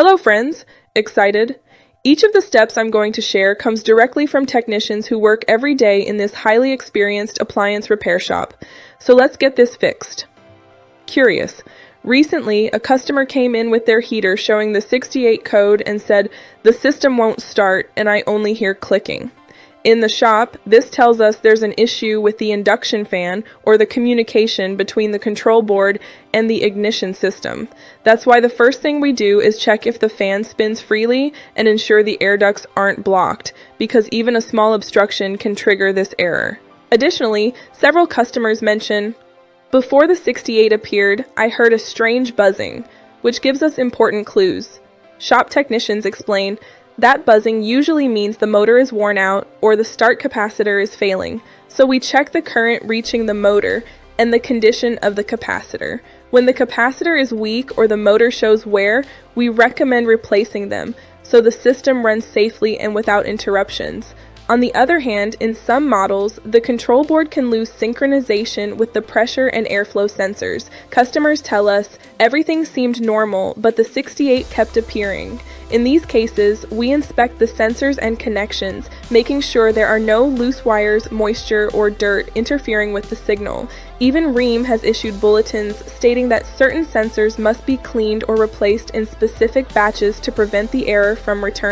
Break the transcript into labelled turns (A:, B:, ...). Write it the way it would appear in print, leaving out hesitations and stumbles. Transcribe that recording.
A: Hello friends! Excited? Each of the steps I'm going to share comes directly from technicians who work every day in this highly experienced appliance repair shop. So let's get this fixed. Curious. Recently, a customer came in with their heater showing the 68 code and said, "The system won't start and I only hear clicking." In the shop, this tells us there's an issue with the induction fan or the communication between the control board and the ignition system. That's why the first thing we do is check if the fan spins freely and ensure the air ducts aren't blocked, because even a small obstruction can trigger this error. Additionally, several customers mention, "Before the 68 appeared, I heard a strange buzzing," which gives us important clues. Shop technicians explain, that buzzing usually means the motor is worn out or the start capacitor is failing, so we check the current reaching the motor and the condition of the capacitor. When the capacitor is weak or the motor shows wear, we recommend replacing them so the system runs safely and without interruptions. On the other hand, in some models, the control board can lose synchronization with the pressure and airflow sensors. Customers tell us, "Everything seemed normal, but the 68 kept appearing." In these cases, we inspect the sensors and connections, making sure there are no loose wires, moisture, or dirt interfering with the signal. Even Rheem has issued bulletins stating that certain sensors must be cleaned or replaced in specific batches to prevent the error from returning.